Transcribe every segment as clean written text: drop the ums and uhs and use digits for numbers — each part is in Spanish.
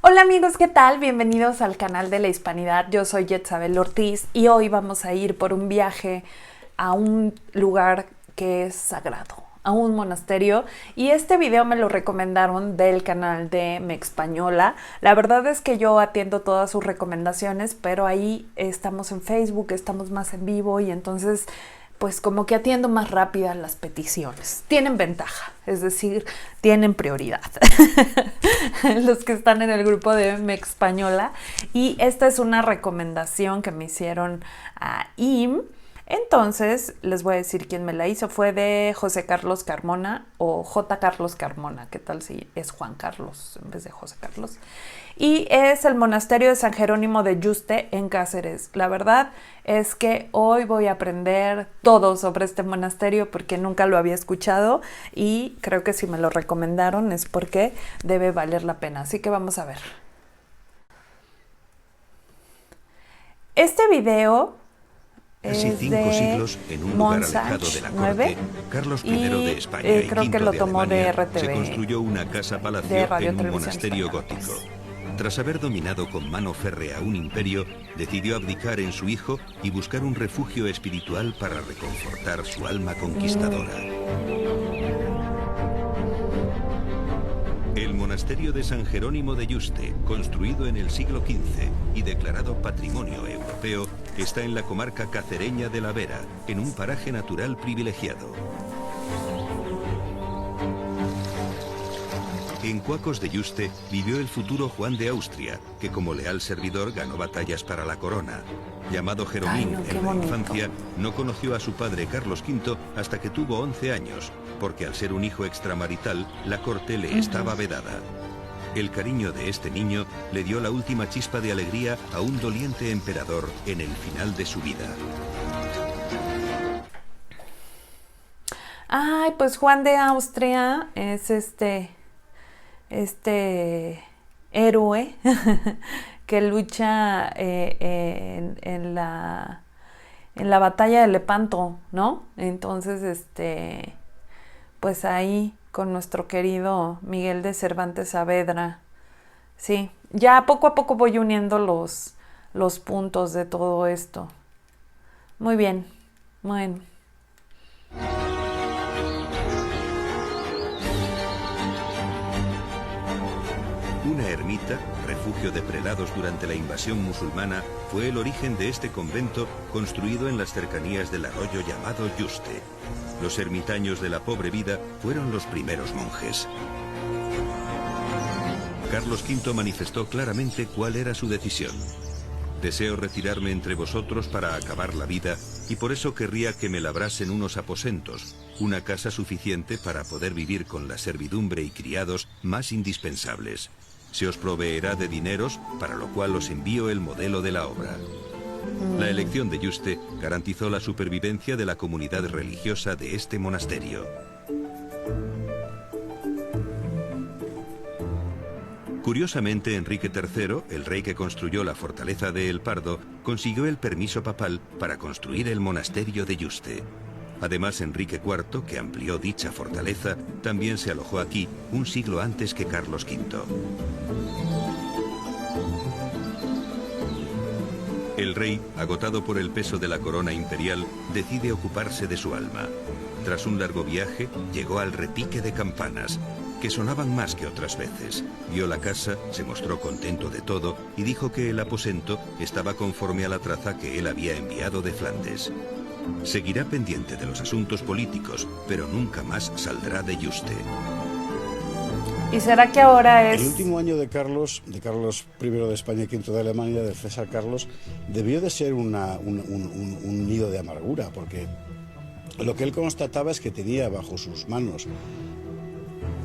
Hola amigos, ¿qué tal? Bienvenidos al canal de la Hispanidad. Yo soy Yetzabel Ortiz y hoy vamos a ir por un viaje a un lugar que es sagrado, a un monasterio, y este video me lo recomendaron del canal de Mexpañola. La verdad es que yo atiendo todas sus recomendaciones, pero ahí estamos en Facebook, estamos más en vivo y entonces pues como que atiendo más rápidas las peticiones. Tienen ventaja, es decir, tienen prioridad los que están en el grupo de Mexpañola. Y esta es una recomendación que me hicieron a IM. Entonces, les voy a decir quién me la hizo. Fue de José Carlos Carmona o J. Carlos Carmona. ¿Qué tal si es Juan Carlos en vez de José Carlos? Y es el monasterio de San Jerónimo de Yuste en Cáceres. La verdad es que hoy voy a aprender todo sobre este monasterio porque nunca lo había escuchado y creo que si me lo recomendaron es porque debe valer la pena. Así que vamos a ver. Este video casi 5 siglos en un lugar alejado de la corte, Carlos I de España y creo V que lo de tomó Alemania, de RTV, se construyó una casa-palacio en un monasterio gótico. Tras haber dominado con mano férrea un imperio, decidió abdicar en su hijo y buscar un refugio espiritual para reconfortar su alma conquistadora. El monasterio de San Jerónimo de Yuste, construido en el siglo XV y declarado Patrimonio Europeo, está en la comarca cacereña de La Vera, en un paraje natural privilegiado. En Cuacos de Yuste vivió el futuro Juan de Austria, que como leal servidor ganó batallas para la corona. Llamado Jeromín en la infancia, no conoció a su padre Carlos V hasta que tuvo 11 años, porque al ser un hijo extramarital, la corte le estaba vedada. El cariño de este niño le dio la última chispa de alegría a un doliente emperador en el final de su vida. Ay, pues Juan de Austria es este héroe que lucha en la batalla de Lepanto, ¿no? Entonces, pues ahí con nuestro querido Miguel de Cervantes Saavedra. Sí, ya poco a poco voy uniendo los puntos de todo esto. Muy bien, bueno. Una ermita, refugio de prelados durante la invasión musulmana, fue el origen de este convento construido en las cercanías del arroyo llamado Yuste. Los ermitaños de la pobre vida fueron los primeros monjes. Carlos V manifestó claramente cuál era su decisión. Deseo retirarme entre vosotros para acabar la vida y por eso querría que me labrasen unos aposentos, una casa suficiente para poder vivir con la servidumbre y criados más indispensables. Se os proveerá de dineros, para lo cual os envío el modelo de la obra. La elección de Yuste garantizó la supervivencia de la comunidad religiosa de este monasterio. Curiosamente, Enrique III, el rey que construyó la fortaleza de El Pardo, consiguió el permiso papal para construir el monasterio de Yuste. Además, Enrique IV, que amplió dicha fortaleza, también se alojó aquí un siglo antes que Carlos V. El rey, agotado por el peso de la corona imperial, decide ocuparse de su alma. Tras un largo viaje, llegó al repique de campanas, que sonaban más que otras veces. Vio la casa, se mostró contento de todo y dijo que el aposento estaba conforme a la traza que él había enviado de Flandes. Seguirá pendiente de los asuntos políticos, pero nunca más saldrá de Yuste. ¿Y será que ahora es...? El último año de Carlos I de España y V de Alemania, de César Carlos, debió de ser un nido de amargura, porque lo que él constataba es que tenía bajo sus manos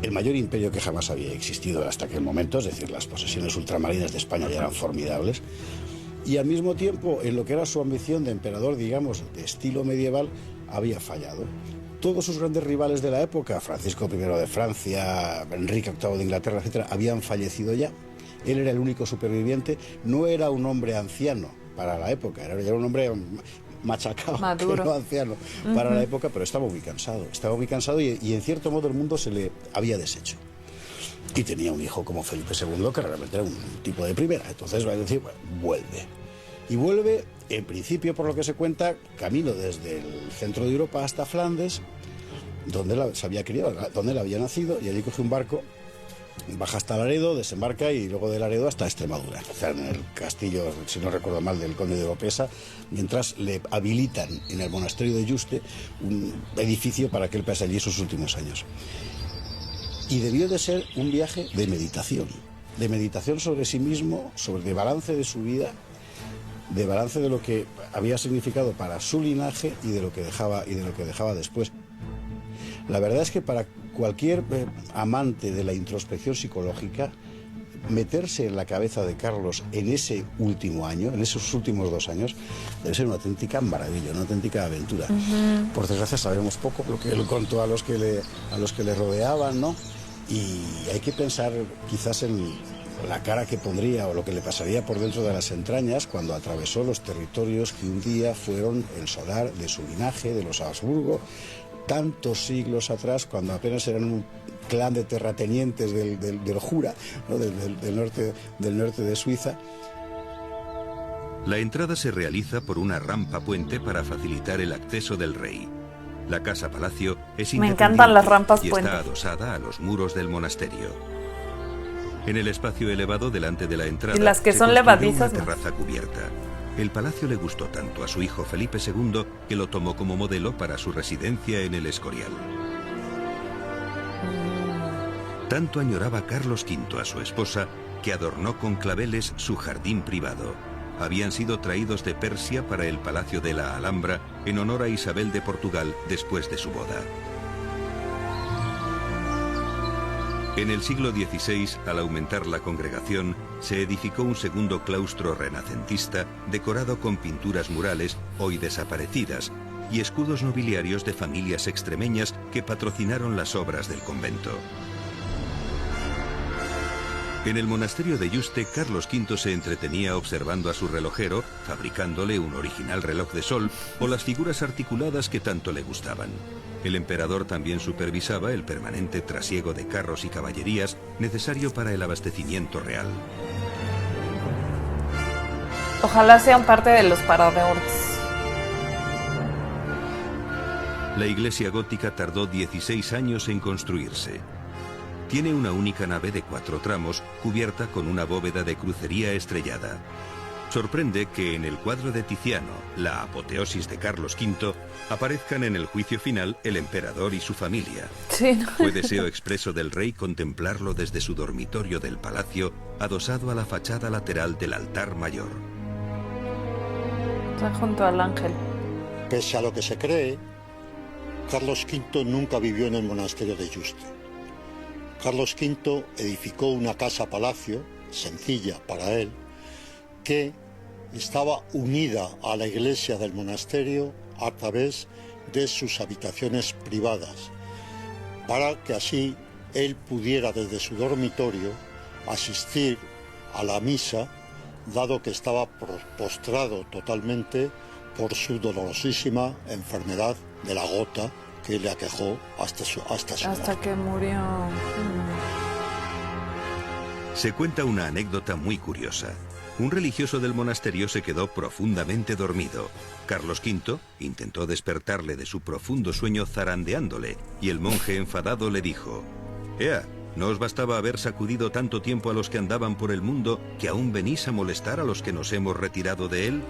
el mayor imperio que jamás había existido hasta aquel momento, es decir, las posesiones ultramarinas de España ya eran formidables, y al mismo tiempo, en lo que era su ambición de emperador, digamos, de estilo medieval, había fallado. Todos sus grandes rivales de la época, Francisco I de Francia, Enrique VIII de Inglaterra, etcétera, habían fallecido ya. Él era el único superviviente, no era un hombre anciano para la época, era un hombre machacado, maduro, no anciano para la época, pero estaba muy cansado y en cierto modo el mundo se le había deshecho. y tenía un hijo como Felipe II, que realmente era un tipo de primera. Entonces va a decir, bueno, vuelve. Y vuelve, en principio, por lo que se cuenta, camino desde el centro de Europa hasta Flandes, donde se había criado, donde él había nacido, y allí coge un barco, baja hasta Laredo, desembarca y luego de Laredo hasta Extremadura, o sea, en el castillo, si no recuerdo mal, del conde de Oropesa, mientras le habilitan en el monasterio de Yuste un edificio para que él pase allí sus últimos años. Y debió de ser un viaje de meditación sobre sí mismo, de balance de su vida, de balance de lo que había significado para su linaje y de lo que dejaba después. La verdad es que para cualquier amante de la introspección psicológica, meterse en la cabeza de Carlos en ese último año, en esos últimos 2 años, debe ser una auténtica maravilla, una auténtica aventura. Por desgracia sabemos poco lo que él contó a los que le rodeaban, ¿no? Y hay que pensar quizás en la cara que pondría o lo que le pasaría por dentro de las entrañas cuando atravesó los territorios que un día fueron el solar de su linaje, de los Habsburgo, tantos siglos atrás, cuando apenas eran un clan de terratenientes del Jura, ¿no? del norte de Suiza. La entrada se realiza por una rampa puente para facilitar el acceso del rey. La casa palacio es Me encantan las rampas y puente. está adosada a los muros del monasterio. En el espacio elevado delante de la entrada Y las que se son construyó levadizas, una no. terraza cubierta. El palacio le gustó tanto a su hijo Felipe II que lo tomó como modelo para su residencia en el Escorial. Tanto añoraba Carlos V a su esposa que adornó con claveles su jardín privado. Habían sido traídos de Persia para el Palacio de la Alhambra en honor a Isabel de Portugal después de su boda. En el siglo XVI, al aumentar la congregación, se edificó un segundo claustro renacentista decorado con pinturas murales, hoy desaparecidas, y escudos nobiliarios de familias extremeñas que patrocinaron las obras del convento. En el monasterio de Yuste, Carlos V se entretenía observando a su relojero, fabricándole un original reloj de sol o las figuras articuladas que tanto le gustaban. El emperador también supervisaba el permanente trasiego de carros y caballerías necesario para el abastecimiento real. Ojalá sean parte de los paradores. La iglesia gótica tardó 16 años en construirse. Tiene una única nave de 4 tramos, cubierta con una bóveda de crucería estrellada. Sorprende que en el cuadro de Tiziano, la apoteosis de Carlos V, aparezcan en el juicio final el emperador y su familia. Sí, ¿no? Fue deseo expreso del rey contemplarlo desde su dormitorio del palacio, adosado a la fachada lateral del altar mayor. Está junto al ángel. Pese a lo que se cree, Carlos V nunca vivió en el monasterio de Yuste. Carlos V edificó una casa-palacio, sencilla para él, que estaba unida a la iglesia del monasterio a través de sus habitaciones privadas, para que así él pudiera desde su dormitorio asistir a la misa, dado que estaba postrado totalmente por su dolorosísima enfermedad de la gota que le aquejó hasta su muerte. Que murió. Se cuenta una anécdota muy curiosa. Un religioso del monasterio se quedó profundamente dormido. Carlos V intentó despertarle de su profundo sueño zarandeándole, y el monje enfadado le dijo: «Ea, ¿no os bastaba haber sacudido tanto tiempo a los que andaban por el mundo que aún venís a molestar a los que nos hemos retirado de él?»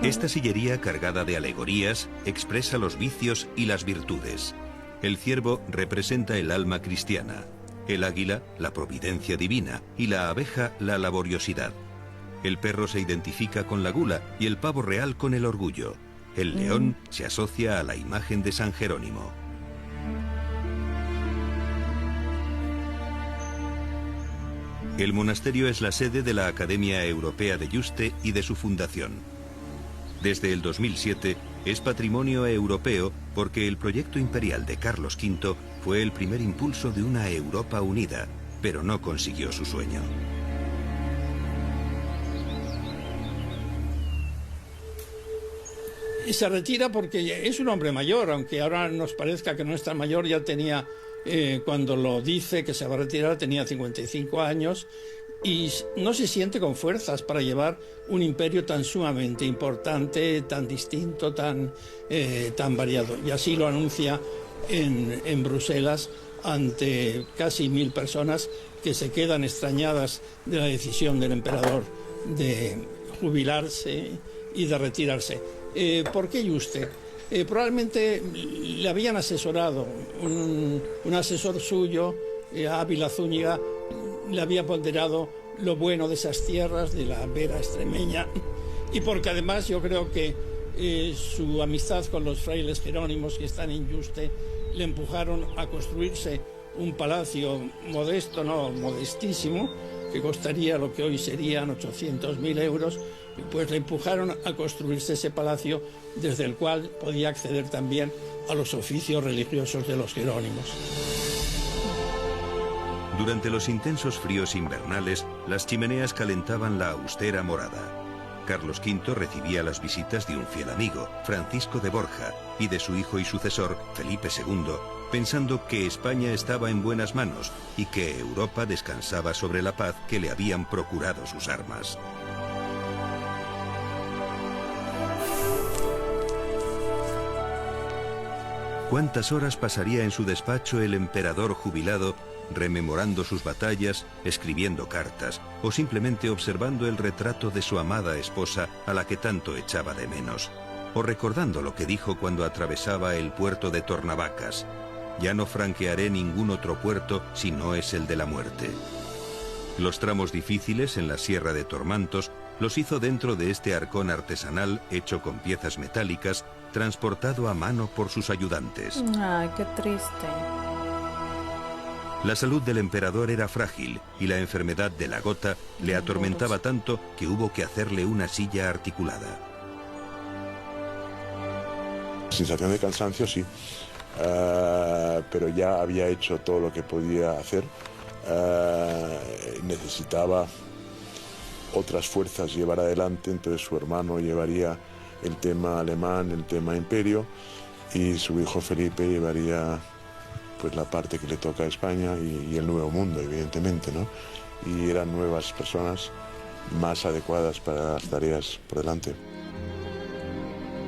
Esta sillería cargada de alegorías expresa los vicios y las virtudes. El ciervo representa el alma cristiana, el águila la providencia divina y la abeja la laboriosidad. El perro se identifica con la gula y el pavo real con el orgullo. El león se asocia a la imagen de San Jerónimo. El monasterio es la sede de la Academia Europea de Yuste y de su fundación. Desde el 2007 es patrimonio europeo porque el proyecto imperial de Carlos V fue el primer impulso de una Europa unida, pero no consiguió su sueño. Y se retira porque es un hombre mayor, aunque ahora nos parezca que no es tan mayor, ya tenía, cuando lo dice que se va a retirar, tenía 55 años y no se siente con fuerzas para llevar un imperio tan sumamente importante, tan distinto, tan variado. Y así lo anuncia en Bruselas ante casi 1000 personas que se quedan extrañadas de la decisión del emperador de jubilarse y de retirarse. ¿Por qué Yuste? Probablemente le habían asesorado, un asesor suyo, Ávila Zúñiga, le había ponderado lo bueno de esas tierras, de la vera extremeña, y porque además yo creo que su amistad con los frailes jerónimos que están en Yuste le empujaron a construirse un palacio modesto, no, modestísimo, que costaría lo que hoy serían 800.000 euros, pues le empujaron a construirse ese palacio desde el cual podía acceder también a los oficios religiosos de los jerónimos. Durante los intensos fríos invernales, las chimeneas calentaban la austera morada. Carlos V recibía las visitas de un fiel amigo, Francisco de Borja, y de su hijo y sucesor, Felipe II, pensando que España estaba en buenas manos y que Europa descansaba sobre la paz que le habían procurado sus armas. ¿Cuántas horas pasaría en su despacho el emperador jubilado rememorando sus batallas, escribiendo cartas o simplemente observando el retrato de su amada esposa a la que tanto echaba de menos? O recordando lo que dijo cuando atravesaba el puerto de Tornavacas: ya no franquearé ningún otro puerto si no es el de la muerte. Los tramos difíciles en la Sierra de Tormantos los hizo dentro de este arcón artesanal hecho con piezas metálicas, transportado a mano por sus ayudantes. Ay, qué triste. La salud del emperador era frágil y la enfermedad de la gota le atormentaba tanto que hubo que hacerle una silla articulada. Sensación de cansancio, sí, pero ya había hecho todo lo que podía hacer. Necesitaba otras fuerzas llevar adelante, entonces su hermano llevaría el tema alemán, el tema imperio, y su hijo Felipe llevaría pues la parte que le toca a España y el nuevo mundo, evidentemente, ¿no? Y eran nuevas personas más adecuadas para las tareas por delante.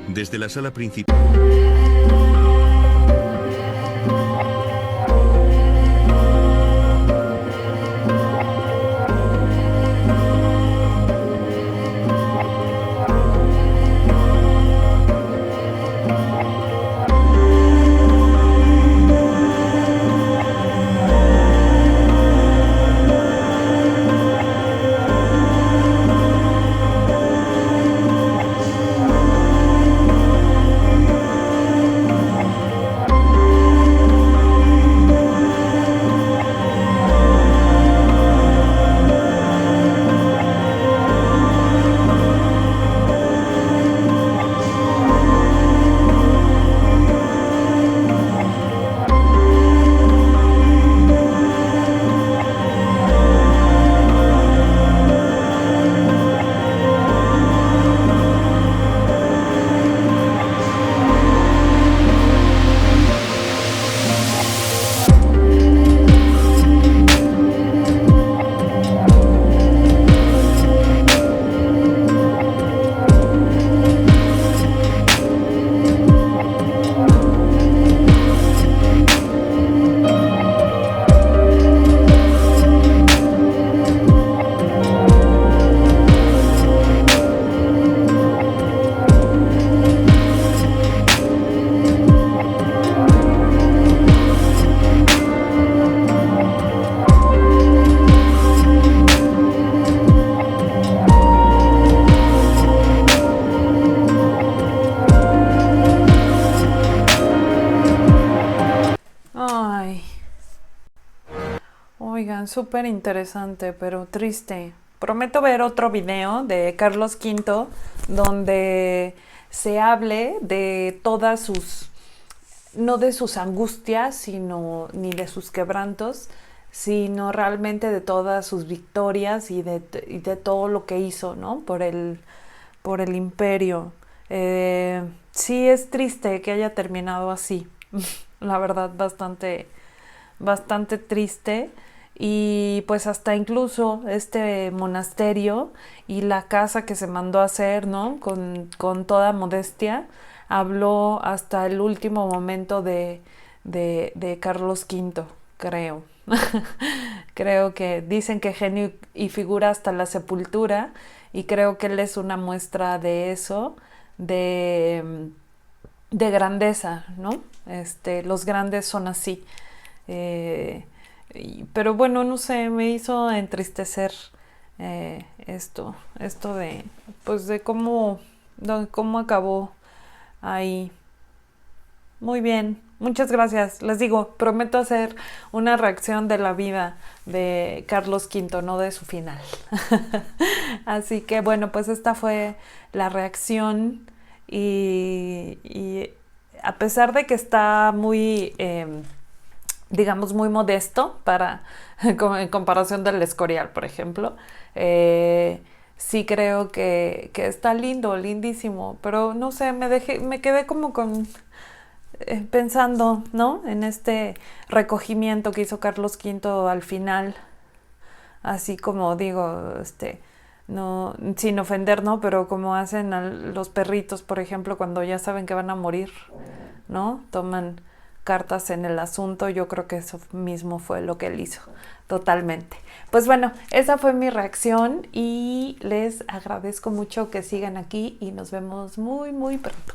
Desde la sala principal... Oigan, súper interesante, pero triste. Prometo ver otro video de Carlos V donde se hable de todas sus, no de sus angustias, sino ni de sus quebrantos, sino realmente de todas sus victorias y de todo lo que hizo, ¿no? Por el imperio. Sí es triste que haya terminado así, la verdad bastante triste. Y pues hasta incluso este monasterio y la casa que se mandó a hacer, ¿no? Con toda modestia, habló hasta el último momento de Carlos V, creo. Creo que dicen que genio y figura hasta la sepultura, y creo que él es una muestra de eso, de grandeza, ¿no? Los grandes son así. Pero bueno, no sé, me hizo entristecer esto de, pues de cómo acabó ahí. Muy bien, muchas gracias. Les digo, prometo hacer una reacción de la vida de Carlos V, no de su final. Así que bueno, pues esta fue la reacción, y a pesar de que está muy, digamos, muy modesto en comparación del Escorial, por ejemplo, sí creo que está lindo, lindísimo, pero no sé, me quedé como pensando, ¿no? En este recogimiento que hizo Carlos V al final, así como digo, no, sin ofender, ¿no? Pero como hacen a los perritos, por ejemplo, cuando ya saben que van a morir, ¿no? Toman cartas en el asunto. Yo creo que eso mismo fue lo que él hizo, totalmente. Pues bueno, esa fue mi reacción y les agradezco mucho que sigan aquí y nos vemos muy, muy pronto.